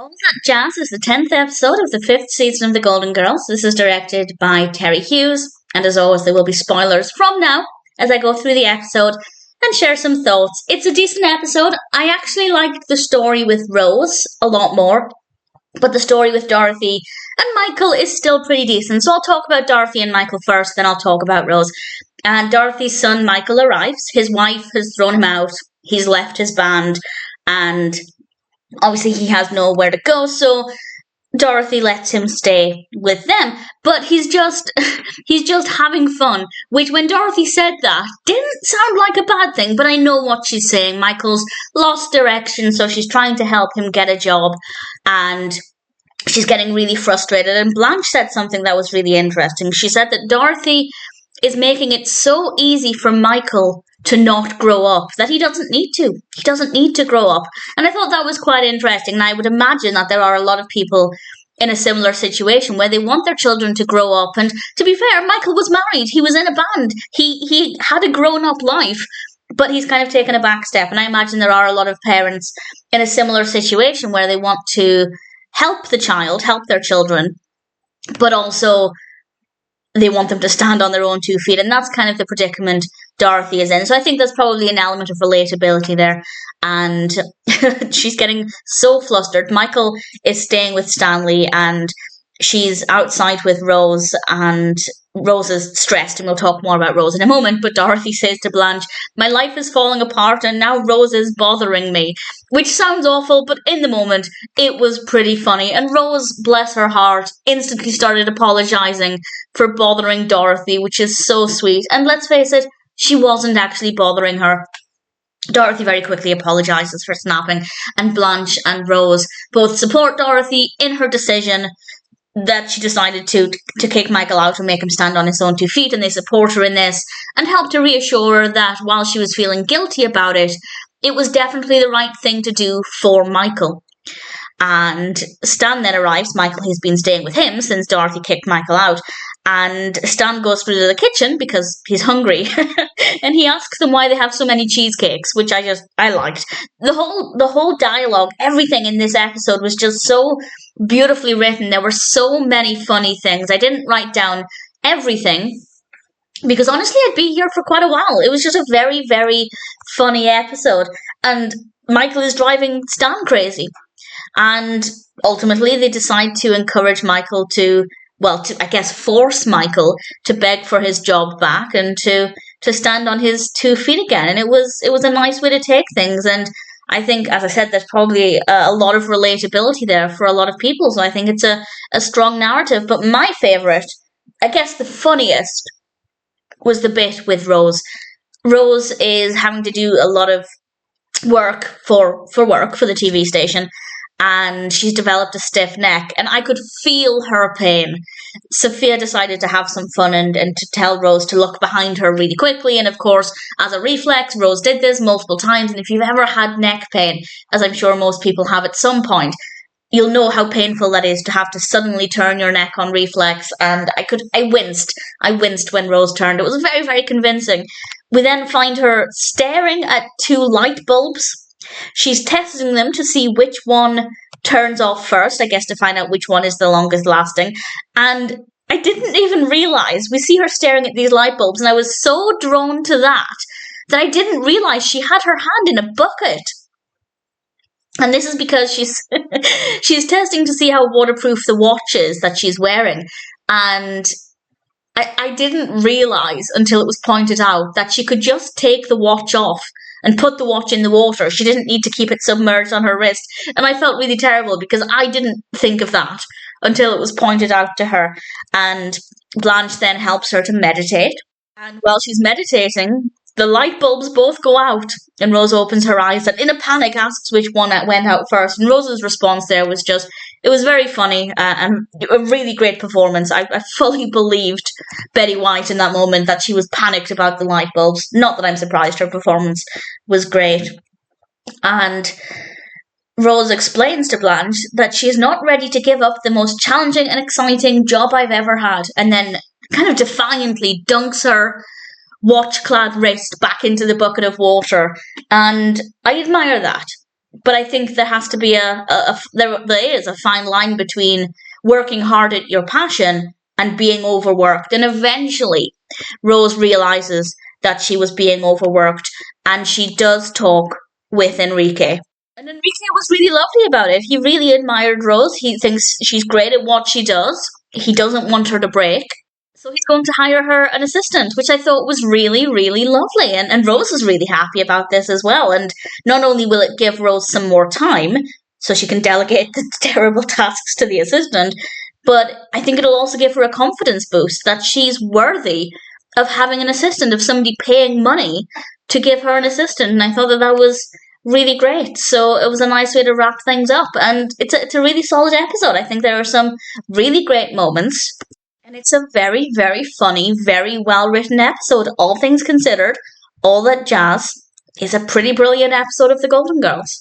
All That Jazz is the 10th episode of the 5th season of The Golden Girls. This is directed by Terry Hughes, and as always, there will be spoilers from now as I go through the episode and share some thoughts. It's a decent episode. I actually liked the story with Rose a lot more, but the story with Dorothy and Michael is still pretty decent. So I'll talk about Dorothy and Michael first, then I'll talk about Rose. And Dorothy's son Michael arrives. His wife has thrown him out. He's left his band, and obviously he has nowhere to go, so Dorothy lets him stay with them. But he's just having fun, which when Dorothy said that didn't sound like a bad thing, but I know what she's saying. Michael's lost direction, so she's trying to help him get a job, and she's getting really frustrated. And Blanche said something that was really interesting. She said that Dorothy is making it so easy for Michael to not grow up, that he doesn't need to. He doesn't need to grow up. And I thought that was quite interesting. And I would imagine that there are a lot of people in a similar situation where they want their children to grow up. And to be fair, Michael was married. He was in a band. He had a grown-up life, but he's kind of taken a back step. And I imagine there are a lot of parents in a similar situation where they want to help the child, help their children, but also they want them to stand on their own 2 feet. And that's kind of the predicament Dorothy is in. So I think there's probably an element of relatability there. And she's getting so flustered. Michael is staying with Stanley, and she's outside with Rose, and Rose is stressed, and we'll talk more about Rose in a moment. But Dorothy says to Blanche, "My life is falling apart, and now Rose is bothering me," which sounds awful, but in the moment, it was pretty funny. And Rose, bless her heart, instantly started apologising for bothering Dorothy, which is so sweet. And let's face it, she wasn't actually bothering her. Dorothy very quickly apologises for snapping, and Blanche and Rose both support Dorothy in her decision that she decided to kick Michael out and make him stand on his own 2 feet, and they support her in this and help to reassure her that while she was feeling guilty about it, it was definitely the right thing to do for Michael. And Stan then arrives. Michael has been staying with him since Dorothy kicked Michael out. And Stan goes through to the kitchen because he's hungry. And he asks them why they have so many cheesecakes, which I liked. The whole dialogue, everything in this episode was just so beautifully written. There were so many funny things. I didn't write down everything because honestly I'd be here for quite a while. It was just a very, very funny episode. And Michael is driving Stan crazy. And ultimately they decide to encourage Michael to I guess force Michael to beg for his job back and to stand on his 2 feet again. And it was a nice way to take things. And I think, as I said, there's probably a lot of relatability there for a lot of people. So I think it's a strong narrative. But my favourite, I guess the funniest, was the bit with Rose. Rose is having to do a lot of work for the TV station, and she's developed a stiff neck, and I could feel her pain. Sophia decided to have some fun and to tell Rose to look behind her really quickly, and of course, as a reflex, Rose did this multiple times, and if you've ever had neck pain, as I'm sure most people have at some point, you'll know how painful that is to have to suddenly turn your neck on reflex, and I winced when Rose turned. It was very, very convincing. We then find her staring at 2 light bulbs. She's testing them to see which one turns off first, I guess to find out which one is the longest lasting. And I didn't even realise, we see her staring at these light bulbs, and I was so drawn to that I didn't realise she had her hand in a bucket. And this is because she's testing to see how waterproof the watch is that she's wearing. And I didn't realise until it was pointed out that she could just take the watch off and put the watch in the water. She didn't need to keep it submerged on her wrist. And I felt really terrible because I didn't think of that until it was pointed out to her. And Blanche then helps her to meditate. And while she's meditating, the light bulbs both go out, and Rose opens her eyes and in a panic asks which one went out first. And Rose's response there was it was very funny and a really great performance. I fully believed Betty White in that moment that she was panicked about the light bulbs. Not that I'm surprised, her performance was great. And Rose explains to Blanche that she is not ready to give up the most challenging and exciting job I've ever had, and then kind of defiantly dunks her watch-clad wrist back into the bucket of water. And I admire that. but I think there has to be there is a fine line between working hard at your passion and being overworked. And eventually, Rose realizes that she was being overworked, and she does talk with Enrique. And Enrique was really lovely about it. He really admired Rose. He thinks she's great at what she does. He doesn't want her to break. So he's going to hire her an assistant, which I thought was really, really lovely. And Rose is really happy about this as well. And not only will it give Rose some more time so she can delegate the terrible tasks to the assistant, but I think it'll also give her a confidence boost that she's worthy of having an assistant, of somebody paying money to give her an assistant. And I thought that was really great. So it was a nice way to wrap things up. And it's a really solid episode. I think there are some really great moments. And it's a very, very funny, very well written episode. All things considered, all that jazz is a pretty brilliant episode of The Golden Girls.